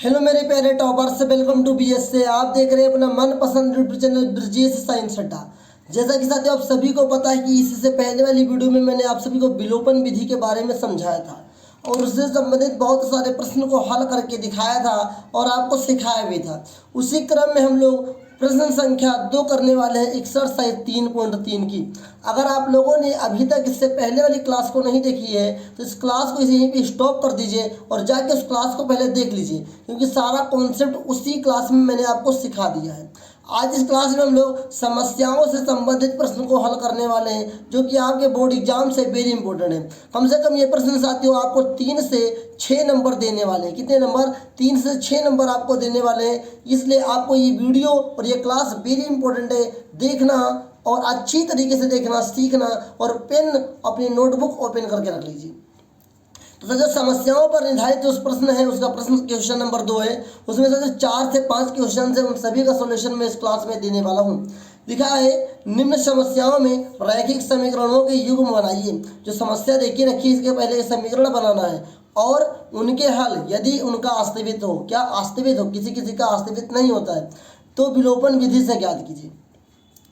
Hello मेरे प्यारे toppers, welcome to BS से। आप देख रहे हैं अपना मनपसंद यूट्यूब चैनल ब्रजेश साइंस अड्डा। जैसा कि साथियों आप सभी को पता है कि इससे पहले वाली वीडियो में मैंने आप सभी को विलोपन विधि के बारे में समझाया था और उससे संबंधित बहुत सारे प्रश्न को हल करके दिखाया था और आपको सिखाया भी था। उसी क्रम में हम लोग प्रश्न संख्या 2 करने वाले हैं एक्सरसाइज 3.3 की। अगर आप लोगों ने अभी तक इससे पहले वाली क्लास को नहीं देखी है तो इस क्लास को यहीं पे स्टॉप कर दीजिए और जाके उस क्लास को पहले देख लीजिए, क्योंकि सारा कॉन्सेप्ट उसी क्लास में मैंने आपको सिखा दिया है। आज इस क्लास में हम लोग समस्याओं से संबंधित प्रश्न को हल करने वाले हैं, जो कि आपके बोर्ड एग्जाम से वेरी इंपॉर्टेंट है। कम से कम ये प्रश्न साथियों आपको 3 से 6 नंबर देने वाले हैं। कितने नंबर? 3 से 6 नंबर आपको देने वाले हैं। इसलिए आपको ये वीडियो और ये क्लास वेरी इंपॉर्टेंट है। देखना और अच्छी तरीके से देखना, सीखना, और पेन अपनी नोटबुक ओपन करके रख लीजिए। तो जो समस्याओं पर निर्धारित जो प्रश्न है उसका प्रश्न क्वेश्चन नंबर 2 है। उसमें से जो 4 से 5 क्वेश्चन है उन सभी का सॉल्यूशन मैं इस क्लास में देने वाला हूँ। लिखा है निम्न समस्याओं में रैखिक समीकरणों के युग्म बनाइए। जो समस्या देखी रखी इसके पहले समीकरण बनाना है और उनके हल यदि उनका अस्तित्व हो। क्या अस्तित्व हो? किसी किसी का अस्तित्व नहीं होता है तो विलोपन विधि से ज्ञात कीजिए।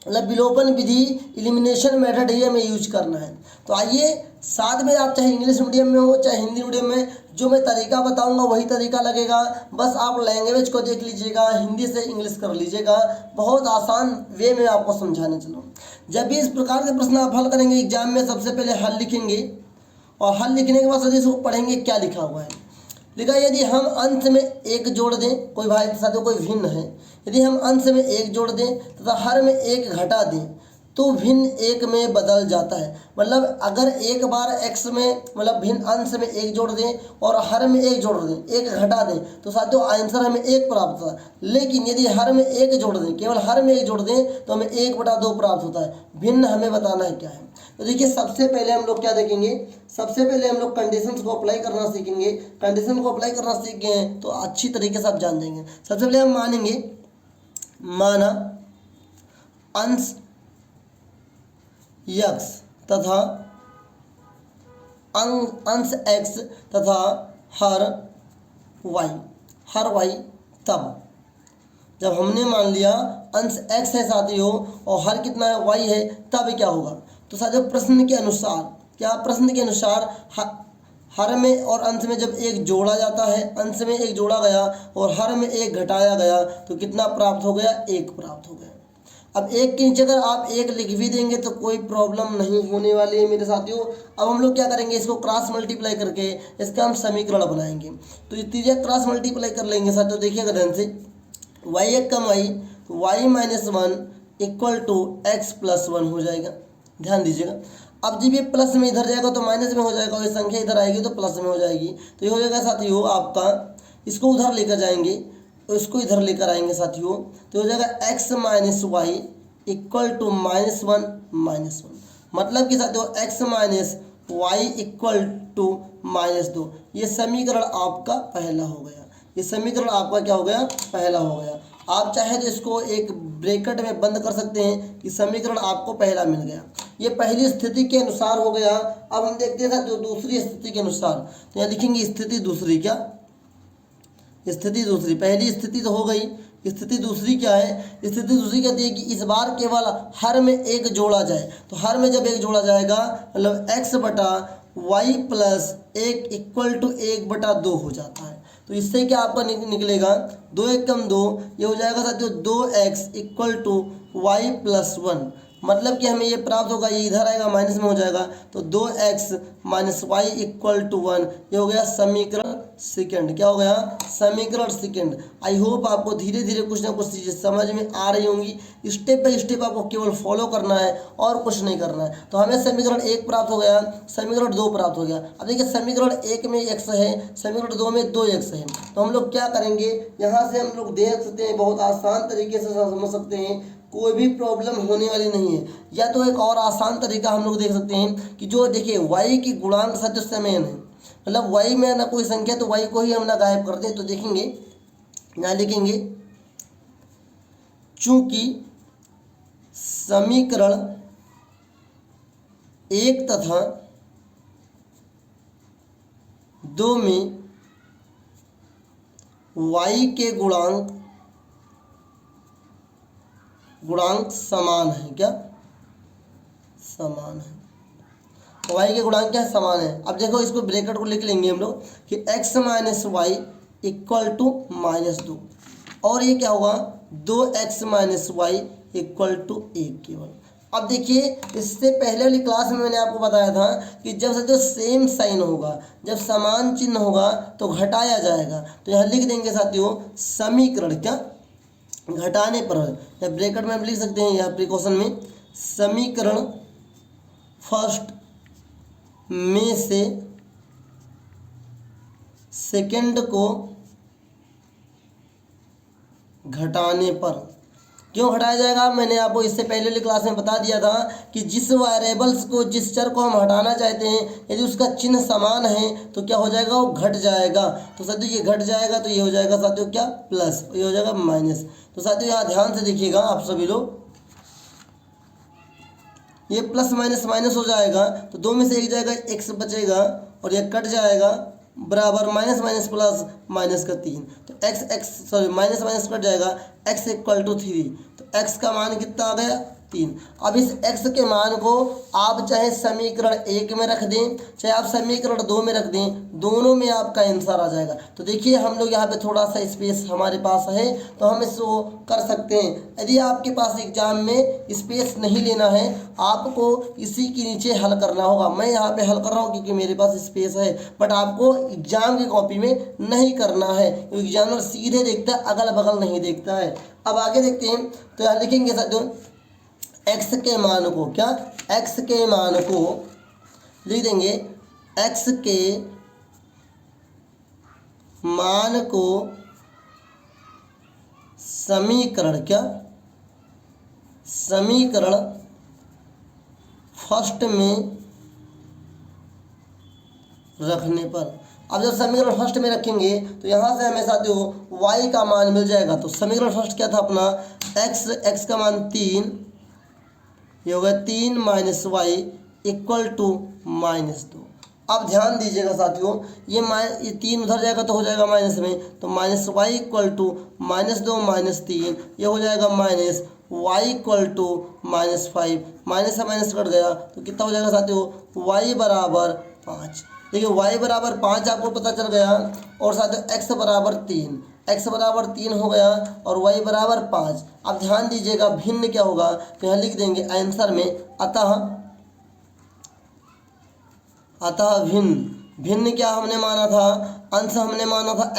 मतलब विलोपन विधि, इलिमिनेशन मेथड ही हमें यूज करना है। तो आइए साथ में, आप चाहे इंग्लिश मीडियम में हो चाहे हिंदी मीडियम में, जो मैं तरीका बताऊंगा वही तरीका लगेगा। बस आप लैंग्वेज को देख लीजिएगा, हिंदी से इंग्लिश कर लीजिएगा। बहुत आसान वे में आपको समझाने चलूँ। जब भी इस प्रकार के प्रश्न आप हल करेंगे एग्जाम में, सबसे पहले हल लिखेंगे और हल लिखने के बाद सदी से पढ़ेंगे क्या लिखा हुआ है। लिखा यदि हम अंश में एक जोड़ दें, कोई भाई साथियों कोई भिन्न है, यदि हम अंश में एक जोड़ दें तथा हर में एक घटा दें तो भिन्न एक में बदल जाता है। मतलब अगर एक बार x में, मतलब भिन्न अंश में एक जोड़ दें और हर में एक जोड़ दें, एक घटा दें, तो साथियों आंसर हमें 1 प्राप्त होता है। लेकिन यदि हर में एक जोड़ दें, केवल हर में एक जोड़ दें, तो हमें 1/2 प्राप्त होता है। भिन्न हमें बताना है क्या है। तो देखिए सबसे पहले हम लोग क्या देखेंगे, सबसे पहले हम लोग कंडीशंस को अप्लाई करना सीखेंगे। कंडीशन को अप्लाई करना सीख गए हैं तो अच्छी तरीके से आप जान जाएंगे। सबसे पहले हम मानेंगे, माना अंश x तथा अंश x तथा हर y, तब जब हमने मान लिया अंश x है साथियों और हर कितना है y है, तब क्या होगा। तो साथियों प्रश्न के अनुसार, क्या प्रश्न के अनुसार हर में और अंश में जब एक जोड़ा जाता है, अंश में एक जोड़ा गया और हर में एक घटाया गया तो कितना प्राप्त हो गया? 1 प्राप्त हो गया। अब 1 के नीचे अगर आप 1 लिख भी देंगे तो कोई प्रॉब्लम नहीं होने वाली है मेरे साथियों। अब हम लोग क्या करेंगे, इसको क्रॉस मल्टीप्लाई करके इसका हम समीकरण बनाएंगे। तो ये तीसरा क्रॉस मल्टीप्लाई कर लेंगे साथियों। देखिएगा ध्यान से, y1 कम y, y-1 equal to x plus 1 हो जाएगा। ध्यान दीजिएगा। अब जब ये प्लस में इधर जाएगा तो माइनस में हो जाएगा और ये संख्या इधर आएगी तो प्लस में हो जाएगी। तो ये हो जाएगा साथियों आपका, इसको उधर लेकर जाएंगे तो इसको इधर लेकर आएंगे साथियों, तो हो जाएगा x minus Y equal to -1 मतलब कि साथियों x minus Y equal to -2। ये समीकरण आपका पहला हो गया। ये समीकरण आपका क्या हो गया? पहला हो गया। आप चाहे तो इसको एक ब्रैकेट में बंद कर सकते हैं कि समीकरण आपको पहला मिल गया। ये पहली स्थिति के अनुसार हो गया। अब हम देखते हैं जो दूसरी स्थिति के अनुसार, तो यहाँ लिखेंगे स्थिति दूसरी। क्या स्थिति दूसरी? पहली स्थिति तो हो गई, स्थिति दूसरी क्या है? स्थिति दूसरी कहती है कि इस बार केवल हर में एक जोड़ा जाए। तो हर में जब एक जोड़ा जाएगा मतलब x बटा वाई प्लस 1 इक्वल टू 1/2 हो जाता है। तो इससे क्या आपका निकलेगा, 2 कम 2, ये हो जाएगा साथियों 2x equal to Y plus 1। मतलब कि हमें ये प्राप्त होगा, ये इधर आएगा माइनस में हो जाएगा, तो 2x minus Y equal to 1। ये हो गया समीकरण सेकंड। क्या हो गया? समीकरण सेकंड। आई होप आपको धीरे धीरे कुछ ना कुछ चीज़ें समझ में आ रही होंगी। स्टेप बाय स्टेप आपको केवल फॉलो करना है और कुछ नहीं करना है। तो हमें समीकरण 1 प्राप्त हो गया, समीकरण 2 प्राप्त हो गया। अब देखिए समीकरण 1 में x है, समीकरण 2 में 2x है। तो हम लोग क्या करेंगे, यहाँ से हम लोग देख सकते हैं, बहुत आसान तरीके से समझ सकते हैं, कोई भी प्रॉब्लम होने वाली नहीं है। या तो एक और आसान तरीका हम लोग देख सकते हैं कि जो देखिए y की गुणांक सदिश समान है, मतलब y में ना कोई संख्या तो y को ही हम ना गायब कर दें। तो देखेंगे यहाँ लिखेंगे चूंकि समीकरण 1 तथा 2 में y के गुणांक समान है। क्या समान है? y के गुणांक क्या समान है। अब देखो इसको ब्रैकेट को लिख लेंगे हम लोग कि x minus Y equal to -2, और ये क्या होगा 2x minus Y equal to 1 केवल। अब देखिए इससे पहले वाली क्लास में मैंने आपको बताया था कि जब से जो सेम साइन होगा, जब समान चिन्ह होगा तो घटाया जाएगा। तो यहाँ लिख देंगे साथियों समीकरण क्या घटाने पर है, या ब्रैकेट में आप लिख सकते हैं यहाँ प्रिकॉशन में, समीकरण फर्स्ट में से सेकंड को घटाने पर। क्यों घटाया जाएगा, मैंने आपको इससे पहले वाली क्लास में बता दिया था कि जिस वेरिएबल्स को, जिस चर को हम हटाना चाहते हैं, यदि उसका चिन्ह समान है तो क्या हो जाएगा, वो घट जाएगा। तो साथियों ये घट जाएगा तो ये हो जाएगा साथियों क्या प्लस, ये हो जाएगा माइनस। तो साथियों यहाँ ध्यान से देखिएगा आप सभी लोग, ये प्लस माइनस माइनस हो जाएगा तो दो में से एक जाएगा, x बचेगा और ये कट जाएगा, बराबर माइनस माइनस प्लस माइनस का 3, तो माइनस माइनस कट जाएगा, x इक्वल टू 3, तो x का मान कितना आ गया 3। अब इस x के मान को आप चाहे समीकरण 1 में रख दें, चाहे आप समीकरण 2 में रख दें, दोनों में आपका आंसर आ जाएगा। तो देखिए हम लोग यहाँ पे थोड़ा सा स्पेस हमारे पास है तो हम इसको कर सकते हैं। यदि आपके पास एग्जाम में स्पेस नहीं लेना है, आपको इसी के नीचे हल करना होगा। मैं यहाँ पे हल कर रहा हूँ क्योंकि मेरे पास स्पेस है, बट आपको एग्जाम की कॉपी में नहीं करना है, क्योंकि एग्जामिनर सीधे देखता है, अगल बगल नहीं देखता है। अब आगे देखते हैं, तो यहाँ लिखेंगे साथियों x के मान को, क्या x के मान को लिख देंगे, x के मान को समीकरण, क्या समीकरण फर्स्ट में रखने पर। अब जब समीकरण फर्स्ट में रखेंगे तो यहाँ से हमें साथियों y का मान मिल जाएगा। तो समीकरण फर्स्ट क्या था अपना, x का मान 3, ये होगा 3 माइनस वाई इक्वल टू -2। अब ध्यान दीजिएगा साथियों, ये 3 उधर जाएगा तो हो जाएगा माइनस में, तो माइनस वाई इक्वल टू -2 -3, ये हो जाएगा minus Y equal to -5, minus से माइनस कट गया तो कितना हो जाएगा साथियों, y बराबर 5। देखिए y बराबर 5 आपको पता चल गया, और साथियों x बराबर 3, x बराबर 3 हो गया और y बराबर 5। अब ध्यान दीजिएगा भिन्न क्या होगा, तो यहाँ लिख देंगे आंसर में अतः भिन्न क्या हमने माना था, अंश हमने माना था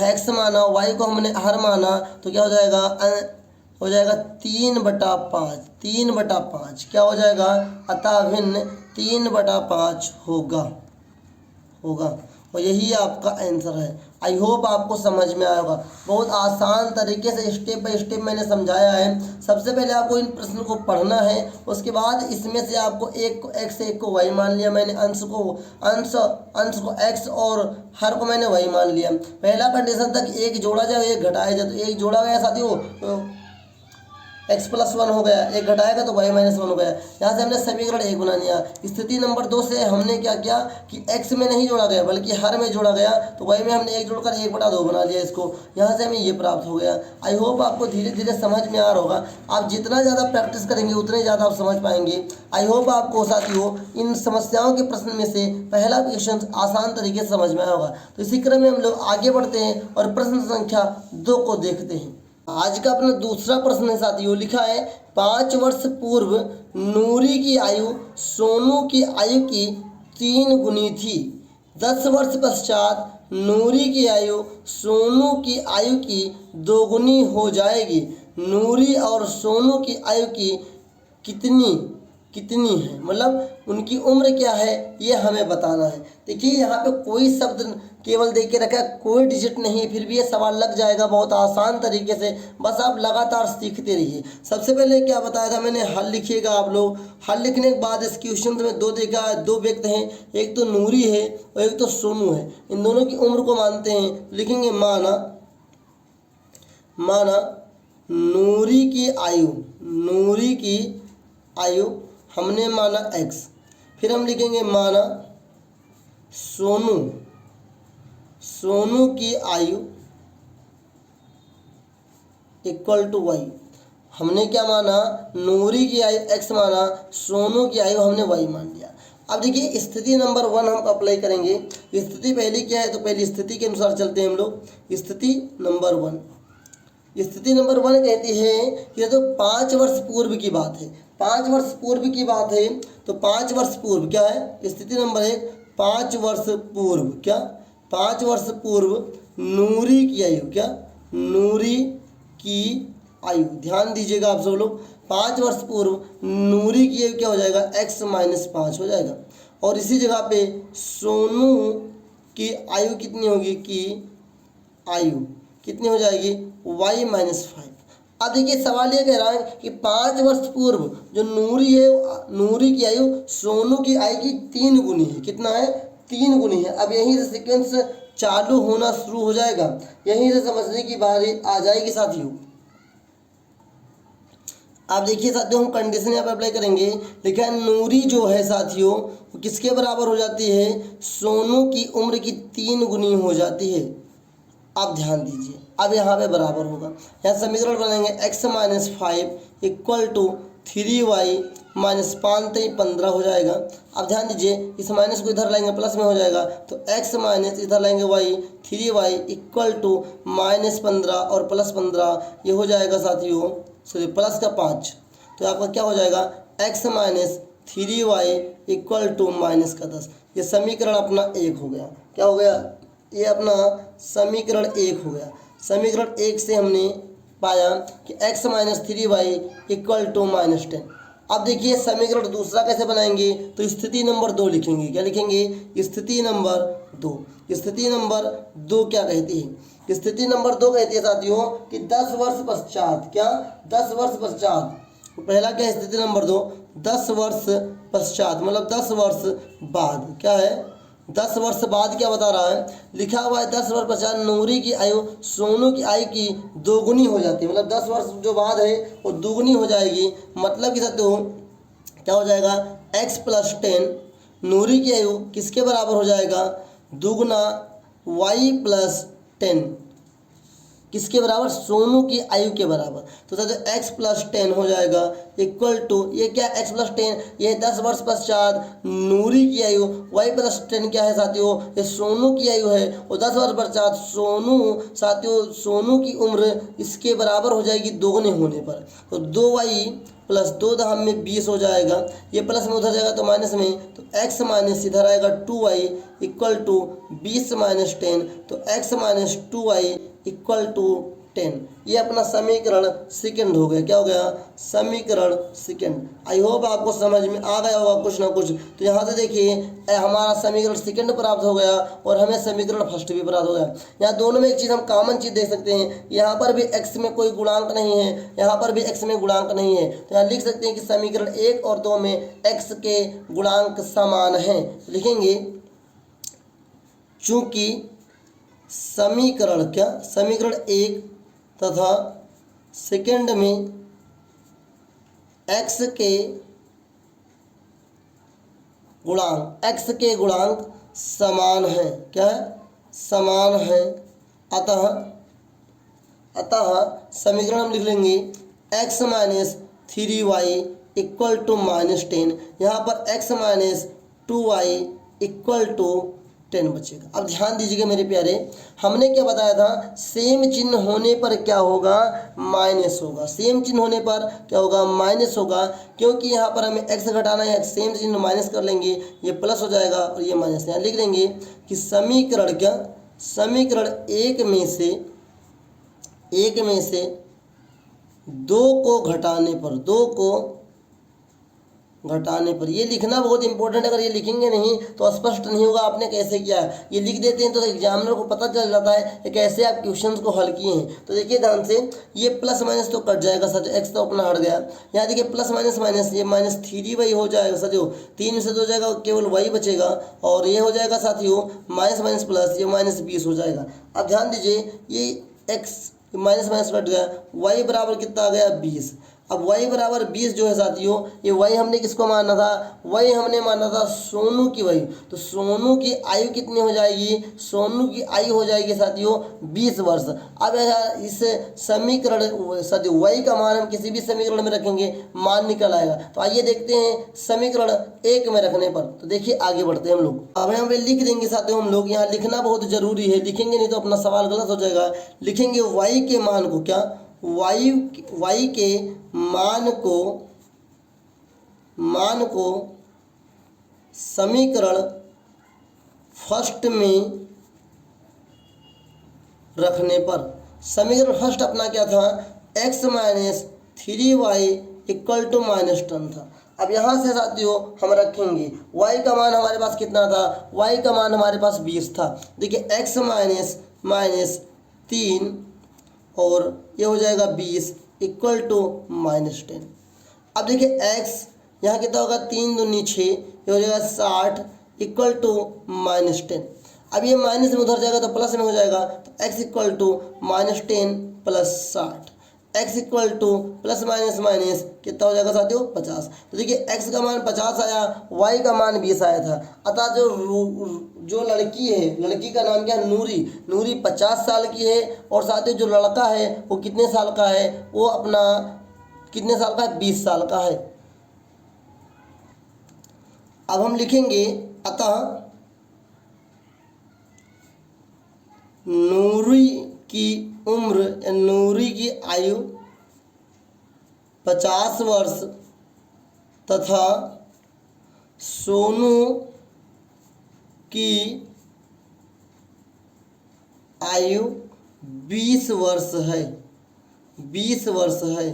x माना, y को हमने हर माना, तो क्या हो जाएगा 3/5, 3/5 क्या हो जाएगा, अतः भिन्न 3/5 होगा। और यही आपका आंसर है। आई होप आपको समझ में आया होगा। बहुत आसान तरीके से स्टेप बाय स्टेप मैंने समझाया है। सबसे पहले आपको इन प्रश्न को पढ़ना है, उसके बाद इसमें से आपको एक को x, एक को y मान लिया मैंने, अंश को x और हर को मैंने y मान लिया। पहला कंडीशन तक एक जोड़ा जाए, एक घटाया जाए, तो एक जोड़ा गया साथियों तो x + 1 हो गया, एक घटाएगा तो y - 1 हो गया। यहाँ से हमने समीकरण 1 बना लिया। स्थिति नंबर 2 से हमने क्या किया कि x में नहीं जोड़ा गया बल्कि हर में जोड़ा गया, तो y में हमने 1 जोड़कर 1/2 बना लिया इसको। यहाँ से हमें ये प्राप्त हो गया। आई होप आपको धीरे धीरे समझ में आ रहा होगा। आप जितना ज़्यादा प्रैक्टिस करेंगे उतने ज़्यादा आप समझ पाएंगे। आई होप आपको साथियों इन समस्याओं के प्रश्न में से पहला क्वेश्चन आसान तरीके से समझ में आया होगा। तो इसी क्रम में हम लोग आगे बढ़ते हैं और प्रश्न संख्या 2 को देखते हैं। आज का अपना दूसरा प्रश्न है साथियों, लिखा है 5 वर्ष पूर्व नूरी की आयु सोनू की आयु की 3 गुनी थी। 10 वर्ष पश्चात नूरी की आयु सोनू की आयु की 2 गुनी हो जाएगी। नूरी और सोनू की आयु की कितनी है, मतलब उनकी उम्र क्या है ये हमें बताना है। देखिए यहाँ पे कोई शब्द केवल देख के रखा है, कोई डिजिट नहीं, फिर भी ये सवाल लग जाएगा बहुत आसान तरीके से। बस आप लगातार सीखते रहिए। सबसे पहले क्या बताया था मैंने, हल लिखिएगा आप लोग। हल लिखने के बाद इस क्वेश्चन में 2 देखा है, 2 व्यक्ति हैं, एक तो नूरी है और एक तो सोनू है। इन दोनों की उम्र को मानते हैं। लिखेंगे माना नूरी की आयु हमने माना x। फिर हम लिखेंगे माना सोनू की आयु इक्वल टू वाई। हमने क्या माना, नूरी की आयु x माना, सोनू की आयु हमने y मान लिया। अब देखिए स्थिति नंबर 1 हम अप्लाई करेंगे। स्थिति पहली क्या है, तो पहली स्थिति के अनुसार चलते हैं हम लोग। स्थिति नंबर 1, स्थिति नंबर 1 कहती है ये तो 5 वर्ष पूर्व की बात है। 5 वर्ष पूर्व की बात है, तो 5 वर्ष पूर्व क्या है, स्थिति नंबर 1 5 वर्ष पूर्व, क्या 5 वर्ष पूर्व नूरी की आयु, क्या नूरी की आयु, ध्यान दीजिएगा आप सब लोग, 5 वर्ष पूर्व नूरी की आयु क्या हो जाएगा, x-5 हो जाएगा। और इसी जगह पे सोनू की आयु कितनी होगी, की आयु कितनी हो जाएगी, y-5। अब देखिए सवाल ये कह रहा है कि 5 वर्ष पूर्व जो नूरी है, नूरी की आयु सोनू की आयु की 3 गुनी है। कितना है, 3 गुनी है। अब यहीं से सीक्वेंस चालू होना शुरू हो जाएगा, यहीं से समझने की बारी आ जाएगी साथियों। आप देखिए साथियों, हम कंडीशन यहाँ पर अप्लाई करेंगे। लिखा है नूरी जो है साथियों वो किसके बराबर हो जाती है, सोनू की उम्र की 3 गुनी हो जाती है। आप ध्यान दीजिए, अब यहाँ पे बराबर होगा, यहाँ समीकरण बनाएंगे x-5 इक्वल टू 3y -5 15 हो जाएगा। अब ध्यान दीजिए, इस माइनस को इधर लाएंगे प्लस में हो जाएगा, तो x माइनस इधर लाएंगे y, 3y इक्वल टू -15 और +15 ये हो जाएगा साथियों, सॉरी प्लस का 5, तो आपका क्या हो जाएगा, x minus 3y equal to -10। ये समीकरण अपना 1 हो गया। क्या हो गया, ये अपना समीकरण 1 हो गया। समीकरण 1 से हमने पाया कि x minus 3y equal to -10। अब देखिए समीकरण दूसरा कैसे बनाएंगे, तो स्थिति नंबर 2 लिखेंगे। क्या लिखेंगे, स्थिति नंबर 2। स्थिति नंबर 2 क्या कहती है, स्थिति नंबर 2 कहती है साथियों कि 10 वर्ष पश्चात, क्या 10 वर्ष पश्चात, पहला क्या है स्थिति नंबर 2, 10 वर्ष पश्चात मतलब 10 वर्ष बाद, क्या है 10 वर्ष बाद क्या बता रहा है, लिखा हुआ है 10 वर्ष पश्चात नूरी की आयु सोनू की आयु की 2 गुनी हो जाती है। मतलब 10 वर्ष जो बाद है वो 2 गुनी हो जाएगी। मतलब कि साथियों क्या हो जाएगा, x + 10 नूरी की आयु किसके बराबर हो जाएगा, 2 गुना y + 10 किसके बराबर, सोनू की आयु के बराबर। तो साथियों x + 10 हो जाएगा इक्वल टू, ये क्या x + 10, ये 10 वर्ष पश्चात नूरी की आयु, y + 10 क्या है साथियों, ये सोनू की आयु है। और 10 वर्ष पश्चात सोनू, साथियों सोनू की उम्र इसके बराबर हो जाएगी 2 गुने होने पर। तो 2y + 2 दहम में 20 हो जाएगा, ये प्लस में उधर जाएगा तो माइनस में, तो x माइनस इधर आएगा 2y इक्वल टू 20 - 10, तो x minus 2y equal to 10। ये अपना समीकरण सेकंड हो गया। क्या हो गया, समीकरण सेकंड। आई होप आपको समझ में आ गया होगा कुछ ना कुछ। तो यहाँ से देखिए हमारा समीकरण सेकंड प्राप्त हो गया और हमें समीकरण फर्स्ट भी प्राप्त हो गया। यहाँ दोनों में एक चीज़ हम कॉमन चीज़ देख सकते हैं, यहाँ पर भी x में कोई गुणांक नहीं है, यहाँ पर भी x में गुणांक नहीं है। तो यहाँ लिख सकते हैं कि समीकरण 1 और 2 में x के गुणांक समान हैं। लिखेंगे चूँकि समीकरण, क्या समीकरण 1 तथा सेकंड में x के गुणांक समान है, क्या है, समान है। अतः समीकरण हम लिख लेंगे x minus 3y equal to -10, यहाँ पर x minus 2y equal to 10 बचेगा। अब ध्यान दीजिएगा मेरे प्यारे, हमने क्या बताया था, सेम चिन्ह होने पर क्या होगा, माइनस होगा। सेम चिन्ह होने पर क्या होगा, माइनस होगा, क्योंकि यहाँ पर हमें x घटाना है, सेम चिन्ह माइनस कर लेंगे, ये प्लस हो जाएगा और ये माइनस। यहाँ लिख देंगे कि समीकरण, क्या समीकरण 1 में से 2 को घटाने पर, 2 को घटाने पर, ये लिखना बहुत इंपॉर्टेंट है। अगर ये लिखेंगे नहीं तो स्पष्ट नहीं होगा आपने कैसे किया है। ये लिख देते हैं तो एग्जामिनर को पता चल जाता है कि कैसे आप क्वेश्चंस को हल किए हैं। तो देखिए ध्यान से, ये प्लस माइनस तो कट जाएगा साथियों, x तो अपना हट गया। यहाँ देखिए प्लस माइनस माइनस, ये -3y हो जाएगा साथियों, 3 से 2 हो जाएगा, केवल y बचेगा। और ये हो जाएगा साथियों माइनस माइनस प्लस, ये -20 हो जाएगा। अब ध्यान दीजिए, ये x माइनस माइनस कट गया, y बराबर कितना आ गया, 20। अब y बराबर 20 जो है साथियों, ये y हमने किसको माना था, y हमने माना था सोनू की वही। तो सोनू की आयु कितनी हो जाएगी, सोनू की आयु हो जाएगी साथियों 20 वर्ष। अब इस समीकरण साथियों y का मान हम किसी भी समीकरण में रखेंगे, मान निकल आएगा। तो आइए देखते हैं समीकरण 1 में रखने पर। तो देखिए आगे बढ़ते हैं हम लोग। अब यहाँ पे लिख देंगे साथियों हम लोग, यहाँ लिखना बहुत जरूरी है, लिखेंगे नहीं तो अपना सवाल गलत हो जाएगा। लिखेंगे y के मान को, क्या y के मान को समीकरण फर्स्ट में रखने पर, समीकरण फर्स्ट अपना क्या था, x minus 3y equal to -10 था। अब यहाँ से साथियों हम रखेंगे y का मान हमारे पास कितना था, y का मान हमारे पास 20 था। देखिए x माइनस 3 और ये हो जाएगा 20 इक्वल टू -10। अब देखिए x यहाँ कितना होगा, 3 दूनी 6, ये हो जाएगा 60 इक्वल टू -10। अब ये माइनस में उधर जाएगा तो प्लस में हो जाएगा, तो x equal to -10 plus 60, x equal to plus minus कितना हो जाएगा साथियों 50। तो देखिए x का मान 50 आया, y का मान 20 आया था। अतः जो लड़की है, लड़की का नाम क्या है, नूरी 50 साल की है, और साथियों जो लड़का है वो कितने साल का है, वो अपना कितने साल का है, 20 साल का है। अब हम लिखेंगे अतः नूरी की उम्र, नूरी की आयु 50 वर्ष तथा सोनू की आयु 20 वर्ष है, 20 वर्ष है।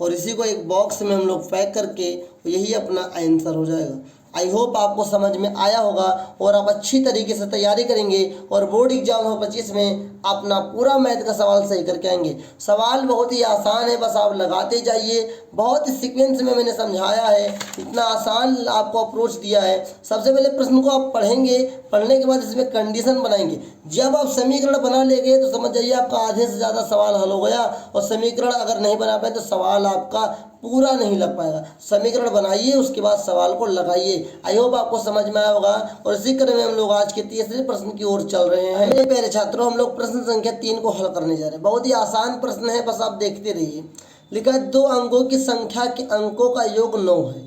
और इसी को एक बॉक्स में हम लोग पैक करके, यही अपना आंसर हो जाएगा। आई होप आपको समझ में आया होगा और आप अच्छी तरीके से तैयारी करेंगे और बोर्ड एग्जाम 2025 में अपना पूरा मैथ का सवाल सही करके आएंगे। सवाल बहुत ही आसान है, बस आप लगाते जाइए। बहुत ही सीक्वेंस में मैंने समझाया है, इतना आसान आपको अप्रोच दिया है। सबसे पहले प्रश्न को आप पढ़ेंगे, पढ़ने के बाद इसमें कंडीशन बनाएंगे। जब आप समीकरण बना लेंगे तो समझ जाइए आपका आधे से ज़्यादा सवाल हल हो गया। और समीकरण अगर नहीं बना पाए तो सवाल आपका पूरा नहीं लग पाएगा। समीकरण बनाइए, उसके बाद सवाल को लगाइए। आई होप आपको समझ में आया होगा। और इसी क्रम में हम लोग आज के तीसरे प्रश्न की ओर चल रहे हैं। मेरे प्यारे छात्रों, हम लोग प्रश्न संख्या 3 को हल करने जा रहे हैं। बहुत ही आसान प्रश्न है, बस आप देखते रहिए। लिखा है 2 अंकों की संख्या के अंकों का योग 9 है।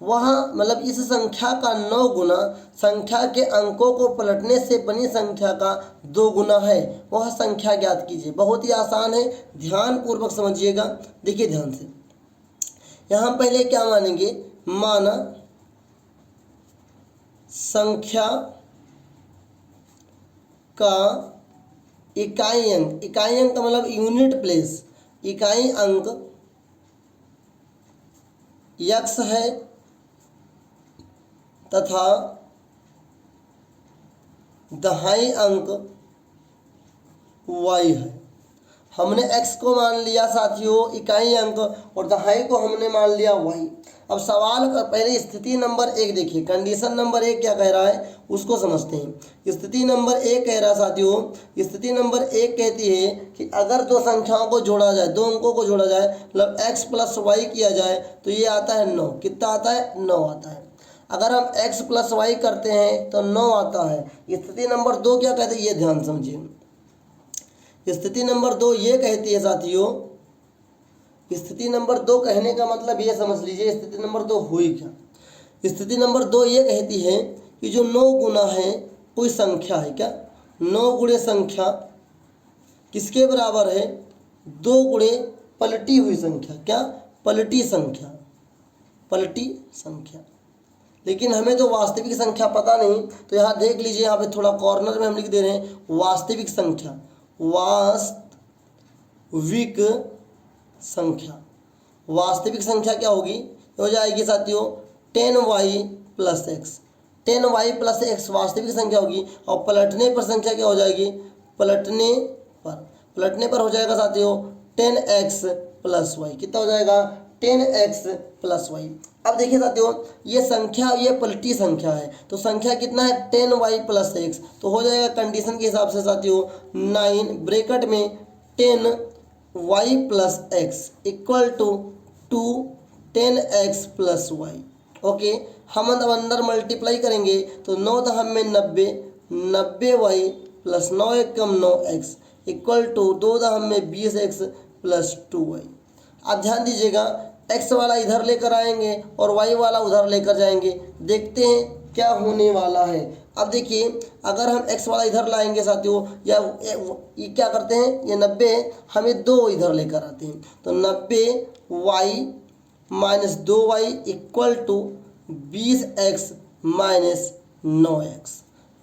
वहाँ मतलब इस संख्या का 9 गुना संख्या के अंकों को पलटने से बनी संख्या का 2 गुना है, वह संख्या ज्ञात कीजिए। बहुत ही आसान है, ध्यान पूर्वक समझिएगा। देखिए ध्यान से, यहाँ पहले क्या मानेंगे, माना संख्या का इकाई अंक, इकाई अंक का मतलब यूनिट प्लेस, इकाई अंक x है तथा दहाई अंक y है। हमने x को मान लिया साथियों इकाई अंक और दहाई को हमने मान लिया y। अब सवाल का पहले स्थिति नंबर 1 देखिए, कंडीशन नंबर 1 क्या कह रहा है उसको समझते हैं। स्थिति नंबर 1 कह रहा है साथियों, स्थिति नंबर 1 कहती है कि अगर 2 संख्याओं को जोड़ा जाए, 2 अंकों को जोड़ा जाए, मतलब x प्लस वाई किया जाए तो ये आता है 9। कितना आता है, 9 आता है। अगर हम x प्लस वाई करते हैं तो 9 आता है। स्थिति नंबर 2 क्या कहती है, ये ध्यान समझिए। स्थिति नंबर 2 ये कहती है साथियों, स्थिति नंबर 2 कहने का मतलब ये समझ लीजिए स्थिति नंबर 2 हुई क्या। स्थिति नंबर 2 ये कहती है कि जो 9 गुना है कोई संख्या है, क्या 9 गुणे संख्या किसके बराबर है, 2 गुणे पलटी हुई संख्या, क्या पलटी संख्या, पलटी संख्या। लेकिन हमें तो वास्तविक संख्या पता नहीं, तो यहाँ देख लीजिए, यहाँ पे थोड़ा कॉर्नर में हम लिख दे रहे हैं वास्तविक संख्या, वास्तविक संख्या। वास्तविक संख्या क्या होगी, हो जाएगी साथियों 10y plus x. 10y plus x वास्तविक संख्या होगी। और पलटने पर संख्या क्या हो जाएगी, पलटने पर हो जाएगा साथियों 10x प्लस वाई। कितना हो जाएगा, 10x प्लस वाई। अब देखिए साथियों, ये संख्या, ये पलटी संख्या है, तो संख्या कितना है 10y प्लस एक्स। तो हो जाएगा कंडीशन के हिसाब से साथियों 9 ब्रैकेट में 10y plus X equal to two 10x plus Y. Okay, हम अंदर मल्टीप्लाई करेंगे तो 9 दहम में 90, 90y plus 9 Ekam 9x equal to 2 दहम में 20x प्लस 2y। अब ध्यान दीजिएगा, x वाला इधर लेकर आएंगे और y वाला उधर लेकर जाएंगे, देखते हैं क्या होने वाला है। अब देखिए, अगर हम x वाला इधर लाएंगे साथियों, या ये क्या करते हैं, ये 90 है, हम ये 2 इधर लेकर आते हैं तो 90y minus 2y equal to 20x minus 9x।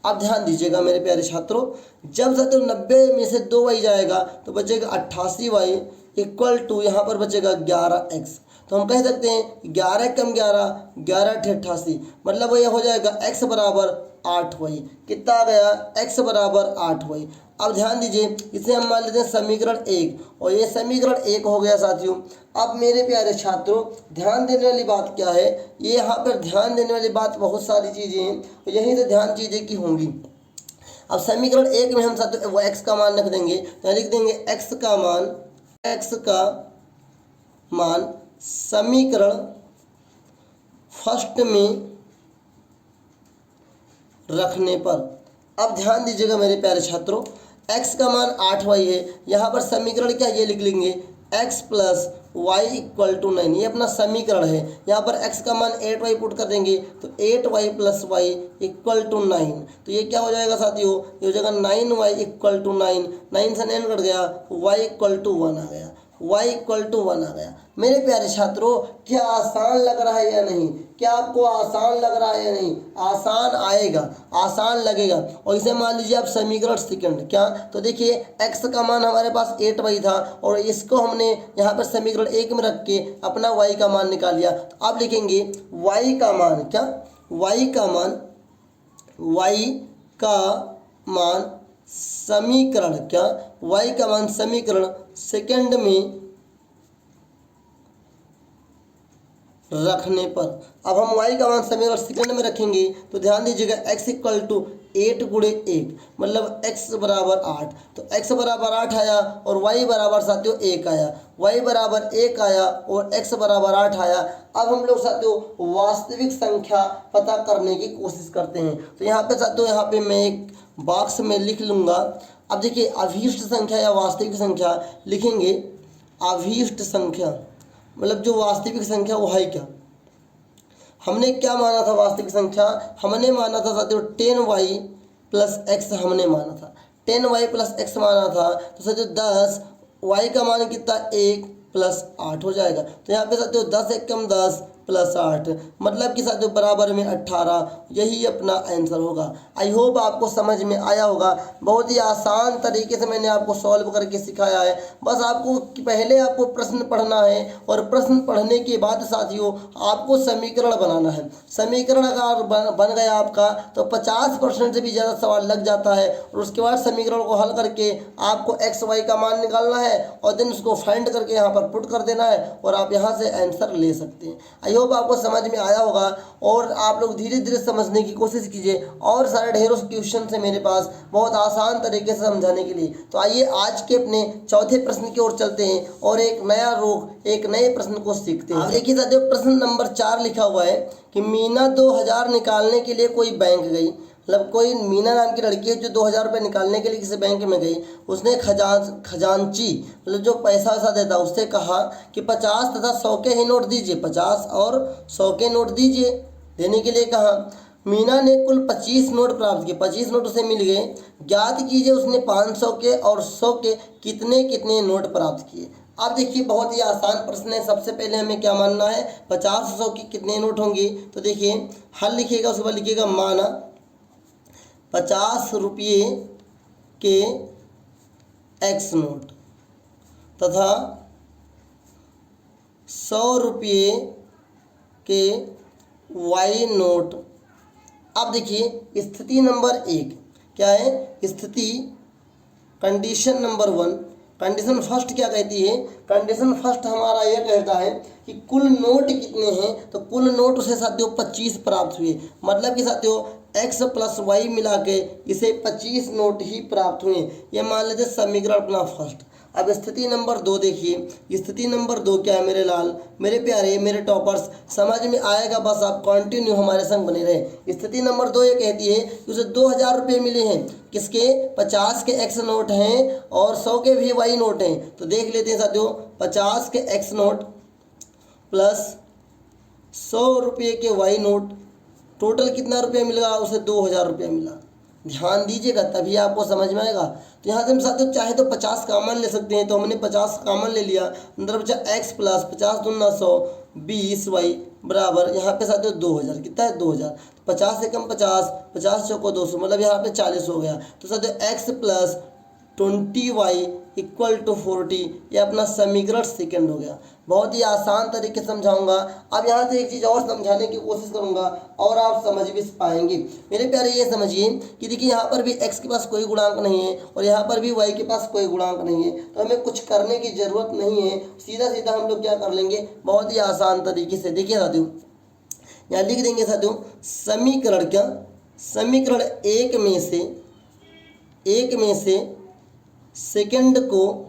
अब ध्यान दीजिएगा मेरे प्यारे छात्रों, जब साथियों 90 में से 2y जाएगा तो बचेगा 88y इक्वल टू यहाँ पर बचेगा 11x। तो हम कह सकते हैं 11 कम 11, 11 × 88, मतलब ये हो जाएगा x बराबर 8y। कितना आ गया, x बराबर 8y। अब ध्यान दीजिए, इसे हम मान लेते हैं समीकरण 1 और ये समीकरण 1 हो गया साथियों। अब मेरे प्यारे छात्रों, ध्यान देने वाली बात क्या है, ये यहाँ पर ध्यान देने वाली बात बहुत सारी चीज़ें हैं, तो यहीं से ध्यान चीज़ें की होंगी। अब समीकरण 1 में हम साथियों वो x का मान रख देंगे, तो लिख देंगे x का मान समीकरण फर्स्ट में रखने पर। अब ध्यान दीजिएगा मेरे प्यारे छात्रों, x का मान 8y है, यहाँ पर समीकरण क्या ये लिख लेंगे x plus Y equal to 9, ये अपना समीकरण है। यहाँ पर x का मान 8y पुट कर देंगे तो 8y plus Y equal to 9, तो ये क्या हो जाएगा साथियों, ये हो जाएगा 9y इक्वल टू 9, 9 से 9 कट गया, y इक्वल टू 1 आ गया, y इक्वल टू 1 आ गया। मेरे प्यारे छात्रों, क्या आसान लग रहा है या नहीं, क्या आपको आसान लग रहा है या नहीं, आसान आएगा, आसान लगेगा। और इसे मान लीजिए आप समीकरण सेकंड, क्या, तो देखिए x का मान हमारे पास 8y था और इसको हमने यहाँ पर समीकरण 1 में रख के अपना y का मान निकाल लिया। तो आप लिखेंगे y का मान, क्या, y का मान समीकरण, क्या, y का मान समीकरण सेकंड में रखने पर। अब हम y का मान समीकरण सेकंड में रखेंगे तो ध्यान दीजिएगा x इक्वल टू 8 गुणे 1, मतलब x बराबर 8, तो x बराबर 8 आया और y बराबर साथियों 1 आया, y बराबर 1 आया और x बराबर 8 आया। अब हम लोग साथियों वास्तविक संख्या पता करने की कोशिश करते हैं। तो यहाँ पे साथियों, यहाँ पे मैं एक बॉक्स में लिख लूँगा। अब देखिए, अभीष्ट संख्या या वास्तविक संख्या लिखेंगे, अभीष्ट संख्या मतलब जो वास्तविक संख्या वो है क्या, हमने क्या माना था वास्तविक संख्या, हमने माना था साथियों 10y प्लस x, हमने माना था 10y प्लस x माना था, तो साथियों 10y का मान कितना 1 प्लस 8 हो जाएगा। तो यहाँ पे साथियों 10 एकम 10 प्लस 8, मतलब कि साथियों बराबर में 18, यही अपना आंसर होगा। आई होप आपको समझ में आया होगा। बहुत ही आसान तरीके से मैंने आपको सॉल्व करके सिखाया है। बस आपको पहले आपको प्रश्न पढ़ना है और प्रश्न पढ़ने के बाद साथियों आपको समीकरण बनाना है। समीकरण अगर बन गया आपका तो 50% से भी ज़्यादा सवाल लग जाता है और उसके बाद समीकरण को हल करके आपको एक्स वाई का मान निकालना है और देन उसको फाइंड करके यहाँ पर पुट कर देना है और आप यहाँ से आंसर ले सकते हैं। आई होप आपको समझ में आया होगा और आप लोग धीरे धीरे समझने की कोशिश कीजिए। और सारे ढेरों क्वेश्चन है मेरे पास बहुत आसान तरीके से समझाने के लिए। तो आइए आज के अपने चौथे प्रश्न की ओर चलते हैं और एक नया रोग एक नए प्रश्न को सीखते हैं। देखिए साथियों, प्रश्न नंबर 4 लिखा हुआ है कि मीना 2000 निकालने के लिए कोई बैंक गई। मतलब कोई मीना नाम की लड़की है जो 2000 रुपये निकालने के लिए किसी बैंक में गई। उसने खजांची मतलब जो पैसा वैसा देता उससे कहा कि 50 तथा 100 के ही नोट दीजिए, 50 और 100 के नोट दीजिए। देने के लिए कहा। मीना ने कुल 25 नोट प्राप्त किए, 25 नोट उसे मिल गए। ज्ञात कीजिए उसने 500 के और 100 के कितने कितने नोट प्राप्त किए। अब देखिए बहुत ही आसान प्रश्न है। सबसे पहले हमें क्या मानना है, 50 100 के कितने नोट होंगे। तो देखिए हल लिखिएगा, उसके बाद लिखिएगा माना 50 रुपये के एक्स नोट तथा 100 रुपये के वाई नोट। अब देखिए स्थिति नंबर 1 क्या है, स्थिति कंडीशन नंबर 1। कंडीशन फर्स्ट क्या कहती है, कंडीशन फर्स्ट हमारा यह कहता है कि कुल नोट कितने हैं। तो कुल नोट उसे साथियों 25 प्राप्त हुए। मतलब कि साथियों x प्लस वाई मिला के इसे 25 नोट ही प्राप्त हुए। ये मान लेते समीकरण अपना फर्स्ट। अब स्थिति नंबर 2 देखिए, स्थिति नंबर 2 क्या है मेरे लाल, मेरे प्यारे, मेरे टॉपर्स, समझ में आएगा, बस आप कंटिन्यू हमारे संग बने रहे। स्थिति नंबर 2 ये कहती है कि उसे 2000 रुपये मिले हैं, किसके, 50 के एक्स नोट हैं और 100 के भी वाई नोट हैं। तो देख लेते हैं साथियों, 50 के एक्स नोट प्लस 100 रुपये के वाई नोट, टोटल कितना रुपया मिलेगा, उसे 2000 रुपया मिला। ध्यान दीजिएगा तभी आपको समझ में आएगा। तो यहाँ से हम साथियों चाहे तो 50 कामन ले सकते हैं, तो हमने 50 कामन ले लिया, अंदर बचा x प्लस 50 दूना 100 20 वाई बराबर यहाँ पे साथियों 2000, कितना है 2000, 50 से कम 50, 50 चौको 200, मतलब यहाँ पे 40 हो गया। तो साथियों x plus 20y equal to 40, ये अपना समीकरण सेकंड हो गया। बहुत ही आसान तरीके से समझाऊंगा। अब यहाँ से एक चीज़ और समझाने की कोशिश करूंगा और आप समझ भी पाएंगे। मेरे प्यारे ये समझिए कि देखिए यहाँ पर भी x के पास कोई गुणांक नहीं है और यहाँ पर भी y के पास कोई गुणांक नहीं है, तो हमें कुछ करने की ज़रूरत नहीं है, सीधा सीधा हम लोग क्या कर लेंगे, बहुत ही आसान तरीके से। देखिए साथियों यहाँ लिख देंगे साथियों, समीकरण क्या, समीकरण एक में से सेकंड को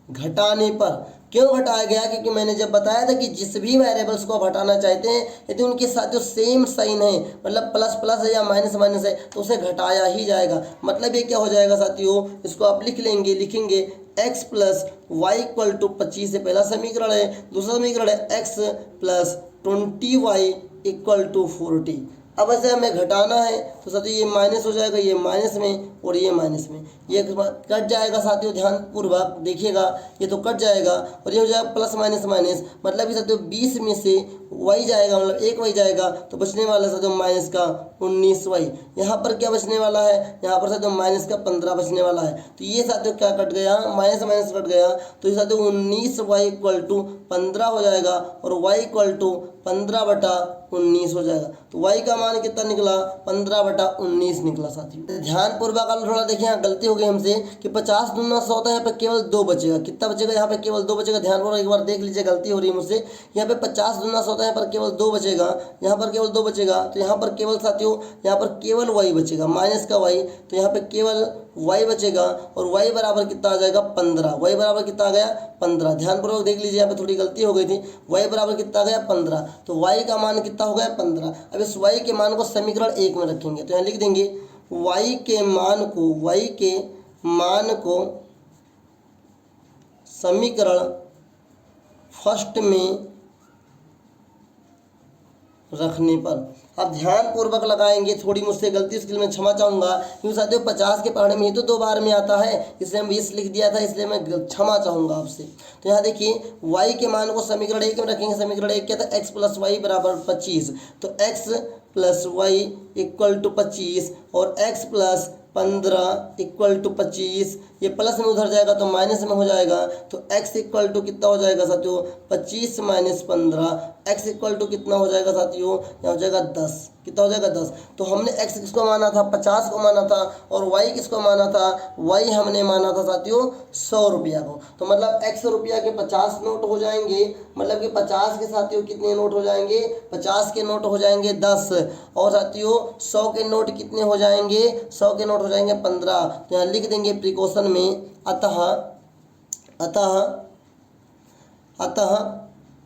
घटाने पर, क्यों घटाया गया, क्योंकि मैंने जब बताया था कि जिस भी वेरिएबल्स को आप हटाना चाहते हैं यदि उनके साथ जो सेम साइन है, मतलब प्लस प्लस है या माइनस माइनस है, तो उसे घटाया ही जाएगा। मतलब ये क्या हो जाएगा साथियों, इसको आप लिखेंगे x plus Y equal to 25 से पहला समीकरण है, दूसरा समीकरण है x plus 20y equal to 40। अब ऐसे हमें घटाना है तो साथियों ये माइनस हो जाएगा, ये माइनस में और ये माइनस में, ये कट जाएगा साथियों, ध्यानपूर्वक देखिएगा, ये तो कट जाएगा और ये हो जाएगा प्लस माइनस माइनस, मतलब कि साथियों 20 में से वाई जाएगा, मतलब एक वाई जाएगा, तो बचने वाला साथियों माइनस का 19 वाई। यहाँ पर क्या बचने वाला है, यहाँ पर साथियों माइनस का 15 बचने वाला है। तो ये साथियों क्या कट गया, माइनस माइनस कट गया, तो ये साथियों 19 वाई इक्वल टू 15 हो जाएगा और वाई इक्वल टू 15/19 हो जाएगा। तो y का मान कितना निकला, 15/19 निकला साथियों। ध्यानपूर्वक थोड़ा देखिए, यहाँ गलती हो गई हमसे कि 50 दूना 100 था, यहाँ पे केवल 2 बचेगा, कितना बचेगा, यहाँ पे केवल 2 बचेगा। ध्यानपूर्वक एक बार देख लीजिए, गलती हो रही है मुझसे, यहाँ पे 50 दूना 100 था, यहाँ पर केवल 2 बचेगा, यहाँ पर केवल 2 बचेगा, तो यहाँ पर केवल साथियों यहाँ पर केवल y बचेगा, माइनस का y, तो यहाँ पे केवल y बचेगा और y बराबर कितना आ जाएगा 15, y बराबर कितना आ गया 15। ध्यानपूर्वक देख लीजिए, यहाँ पे थोड़ी गलती हो गई थी, y बराबर कितना आ गया 15, तो y का मान कितना हो गया 15। अब इस y के मान को समीकरण 1 में रखेंगे, तो यहाँ लिख देंगे y के मान को समीकरण फर्स्ट में रखने पर। अब ध्यान पूर्वक लगाएंगे, थोड़ी मुझसे गलती उसके लिए मैं क्षमा चाहूँगा, क्योंकि साथियों 50 के पढ़ने में ही तो 2 बार में आता है, इसलिए हम 20 लिख दिया था, इसलिए मैं क्षमा चाहूँगा आपसे। तो यहाँ देखिए y के मान को समीकरण 1 में रखेंगे, समीकरण 1 क्या था, x प्लस वाई बराबर 25, तो x plus Y equal to 25 और x प्लस 15 इक्वल टू 25, ये प्लस में उधर जाएगा तो माइनस में हो जाएगा, तो x इक्वल टू कितना हो जाएगा साथियों 25 माइनस 15, x इक्वल टू कितना हो जाएगा साथियों, यहाँ हो जाएगा 10, कितना हो जाएगा 10। तो हमने x किसको माना था, 50 को माना था, और y किसको माना था, y हमने माना था साथियों 100 रुपया को। तो मतलब 100 रुपया के 50 नोट हो जाएंगे, मतलब कि 50 के साथियों कितने नोट हो जाएंगे, 50 के नोट हो जाएंगे 10, और साथियों 100 के नोट कितने हो जाएंगे, 100 के नोट हो जाएंगे 15। तो यहाँ लिख देंगे प्रिकॉशन में, अतः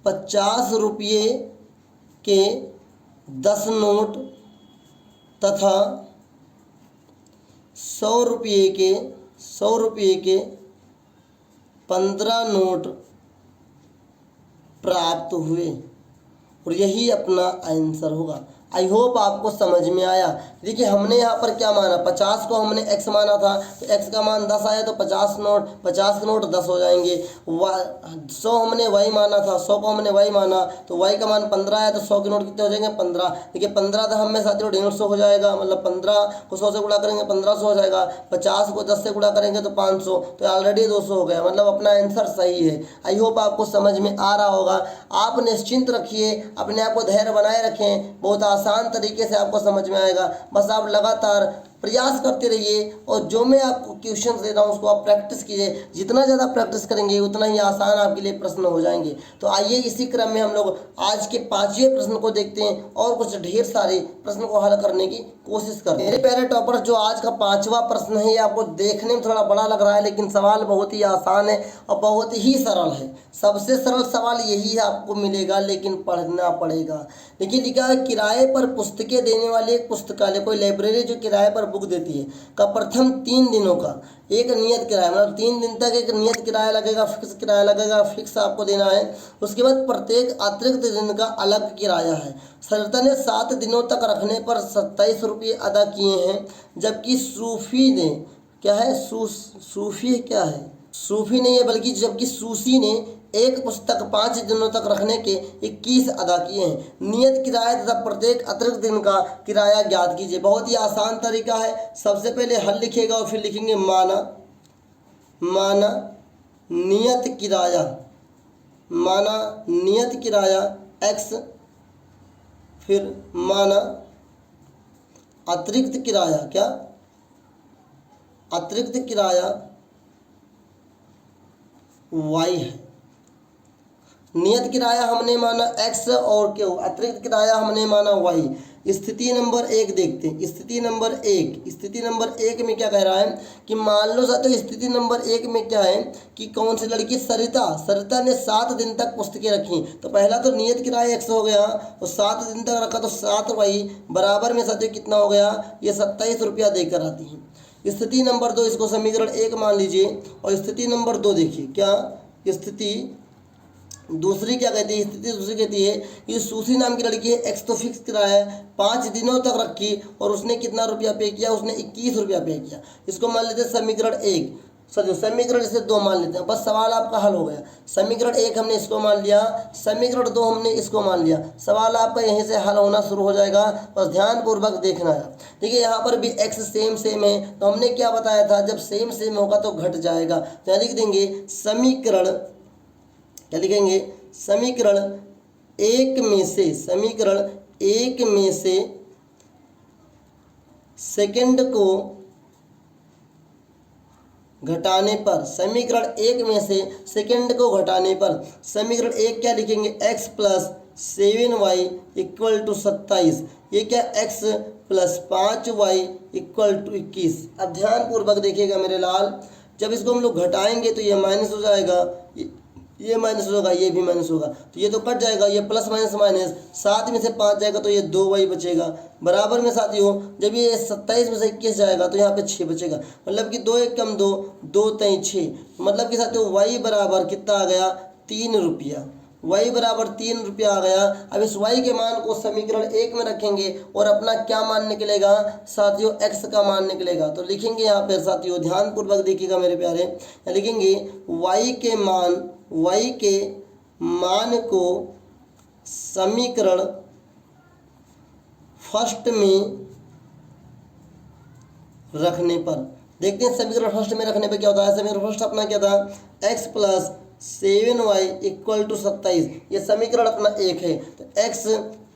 50 रुपये के 10 नोट तथा 100 रुपये के 15 नोट प्राप्त हुए, और यही अपना आंसर होगा। आई होप आपको समझ में आया। देखिए हमने यहाँ पर क्या माना, 50 को हमने x माना था, तो x का मान 10 आया, तो 50 के नोट 10 हो जाएंगे। 100 हमने y माना था, 100 को हमने y माना, तो y का मान 15 आया, तो 100 के नोट कितने हो जाएंगे 15। देखिए 15 तो हमें साथियों 150 हो जाएगा, मतलब 15 को 100 से गुणा करेंगे 1500 हो जाएगा, 50 को 10 से गुणा करेंगे तो 500, तो ऑलरेडी 200 हो गया, मतलब अपना आंसर सही है। आई होप आपको समझ में आ रहा होगा। आप निश्चिंत रखिए, अपने आप को धैर्य बनाए रखें, बहुत आसान तरीके से आपको समझ में आएगा। बस आप लगातार प्रयास करते रहिए और जो मैं आपको क्वेश्चन दे रहा हूँ उसको आप प्रैक्टिस कीजिए। जितना ज़्यादा प्रैक्टिस करेंगे उतना ही आसान आपके लिए प्रश्न हो जाएंगे। तो आइए इसी क्रम में हम लोग आज के 5वें प्रश्न को देखते हैं और कुछ ढेर सारे प्रश्न को हल करने की कोशिश करते हैं। मेरे प्यारे टॉपर्स, जो आज का 5वां प्रश्न है, ये आपको देखने में थोड़ा बड़ा लग रहा है लेकिन सवाल बहुत ही आसान है और बहुत ही सरल है। सबसे सरल सवाल यही है आपको मिलेगा, लेकिन पढ़ना पड़ेगा। देखिए लिखा है, किराए पर पुस्तकें देने वाले एक पुस्तकालय, कोई लाइब्रेरी जो किराए पर बुक देती है, का प्रथम 3 दिनों का एक नियत किराया, मतलब 3 दिन तक एक नियत किराया लगेगा, फिक्स किराया लगेगा, फिक्स आपको देना है। उसके बाद प्रत्येक अतिरिक्त दिन का अलग किराया है। संरचना ने 7 दिनों तक रखने पर 27 रुपये अदा किए हैं, जबकि सूफी ने क्या है, सूफी क्या है, सूफी नहीं है बल्कि जबकि सूसी ने एक पुस्तक 5 दिनों तक रखने के 21 अदा किए हैं। नियत किराया तथा प्रत्येक अतिरिक्त दिन का किराया ज्ञात कीजिए। बहुत ही आसान तरीका है। सबसे पहले हल लिखेगा और फिर लिखेंगे माना नियत किराया, माना नियत किराया x, फिर माना अतिरिक्त किराया, क्या अतिरिक्त किराया y है। नियत किराया हमने माना x और क्यों अतिरिक्त किराया हमने माना y। स्थिति नंबर 1 देखते हैं। स्थिति नंबर एक में क्या कह रहा है कि मान लो साथियों, स्थिति नंबर 1 में क्या है कि कौन सी लड़की, सरिता ने 7 दिन तक पुस्तकें रखी। तो पहला तो नियत किराया x हो गया और 7 दिन तक रखा तो 7y बराबर में साथियों कितना हो गया, ये 27 रुपया देकर आती है। स्थिति नंबर 2, इसको समीकरण 1 मान लीजिए। और स्थिति नंबर 2 देखिए, क्या स्थिति दूसरी क्या कहती है, स्थिति दूसरी कहती है कि सूसी नाम की लड़की है, x तो फिक्स किराया है, 5 दिनों तक रखी और उसने कितना रुपया पे किया, उसने 21 रुपया पे किया। इसको मान लेते हैं समीकरण 1, समीकरण इसे 2 मान लेते हैं, बस सवाल आपका हल हो गया। समीकरण 1 हमने इसको मान लिया, समीकरण 2 हमने इसको मान लिया, सवाल आपका यहीं से हल होना शुरू हो जाएगा। बस ध्यानपूर्वक देखना है। देखिए यहाँ पर भी x सेम है, तो हमने क्या बताया था, जब सेम होगा तो घट जाएगा। तो यहाँ लिख देंगे समीकरण, क्या लिखेंगे, समीकरण 1 में से सेकंड को घटाने पर, समीकरण 1 में से सेकंड को घटाने पर समीकरण 1 क्या लिखेंगे, x plus 7y equal to 27। ये क्या, x plus 5y equal to 21। अब ध्यानपूर्वक देखिएगा मेरे लाल, जब इसको हम लोग घटाएंगे तो ये माइनस हो जाएगा, ये माइनस होगा, ये भी माइनस होगा, तो ये तो कट जाएगा, ये प्लस माइनस 7 में से 5 जाएगा तो ये 2y बचेगा। बराबर में साथियों जब ये 27 में से 21 जाएगा तो यहाँ पे 6 बचेगा, मतलब कि 2 1 कम 2, 2 3 6, मतलब कि साथियों y बराबर कितना आ गया, 3 रुपया। y बराबर 3 रुपया आ गया। अब इस y के मान को समीकरण 1 में रखेंगे और अपना क्या मान निकलेगा साथियों, x का मान निकलेगा। तो लिखेंगे यहाँ पर साथियों, ध्यानपूर्वक देखिएगा मेरे प्यारे, लिखेंगे y के मान को समीकरण फर्स्ट में रखने पर, देखते हैं समीकरण फर्स्ट में रखने पर क्या होता है। समीकरण फर्स्ट अपना क्या था, x plus 7y equal to 27, ये समीकरण अपना 1 है। तो x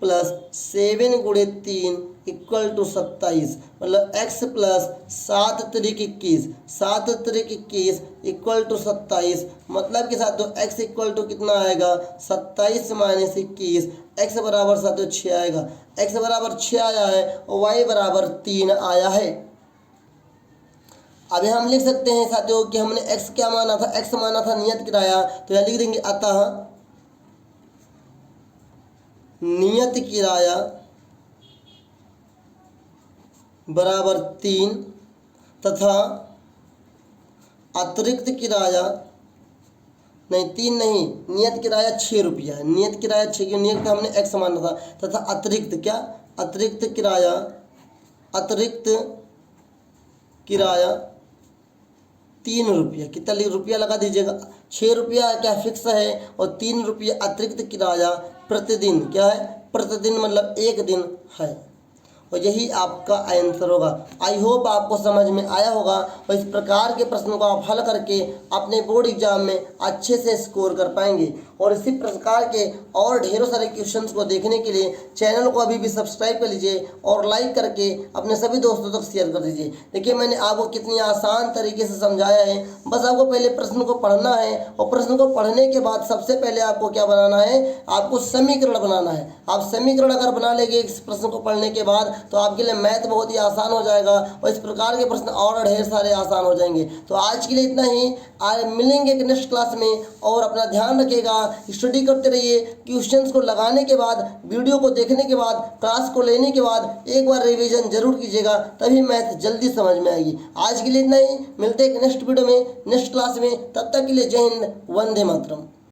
प्लस 7 गुणे 3 इक्वल टू 27, मतलब x प्लस 7 त्रिक 21, 7 त्रिक 21 इक्वल टू 27, मतलब के साथ तो x इक्वल टू कितना आएगा, 27 माइनस 21, x बराबर साथ तो 6 आएगा। x बराबर 6 आया है और y बराबर 3 आया है। अभी हम लिख सकते हैं साथियों कि हमने x क्या माना था, x माना था नियत किराया, तो यहाँ लिख देंगे अतः नियत किराया बराबर 3 तथा अतिरिक्त किराया, नहीं 3 नहीं, नियत किराया 6 रुपया है। नियत किराया 6, क्यों, नियत हमने x माना था, तथा अतिरिक्त क्या, अतिरिक्त किराया 3 रुपया। कितना रुपया लगा दीजिएगा, 6 रुपया क्या फिक्स है और 3 रुपया अतिरिक्त किराया प्रतिदिन, क्या है, प्रतिदिन मतलब 1 दिन है। और यही आपका आंसर होगा। आई होप आपको समझ में आया होगा और इस प्रकार के प्रश्नों को आप हल करके अपने बोर्ड एग्जाम में अच्छे से स्कोर कर पाएंगे। और इसी प्रकार के और ढेरों सारे क्वेश्चंस को देखने के लिए चैनल को अभी भी सब्सक्राइब कर लीजिए और लाइक करके अपने सभी दोस्तों तक शेयर कर दीजिए। देखिए मैंने आपको कितनी आसान तरीके से समझाया है। बस आपको पहले प्रश्न को पढ़ना है और प्रश्न को पढ़ने के बाद सबसे पहले आपको क्या बनाना है, आपको समीकरण बनाना है। आप समीकरण अगर बना लेंगे इस प्रश्न को पढ़ने के बाद तो आपके लिए मैथ बहुत ही आसान हो जाएगा और इस प्रकार के प्रश्न और ढेर सारे आसान हो जाएंगे। तो आज के लिए इतना ही, आज मिलेंगे नेक्स्ट क्लास में। और अपना ध्यान रखिएगा, स्टडी करते रहिए। क्वेश्चंस को लगाने के बाद, वीडियो को देखने के बाद, क्लास को लेने के बाद एक बार रिवीजन जरूर कीजिएगा, तभी मैथ जल्दी समझ में आएगी। आज के लिए इतना ही, मिलते हैं नेक्स्ट वीडियो में, नेक्स्ट क्लास में। तब तक के लिए जय हिंद, वंदे मातरम।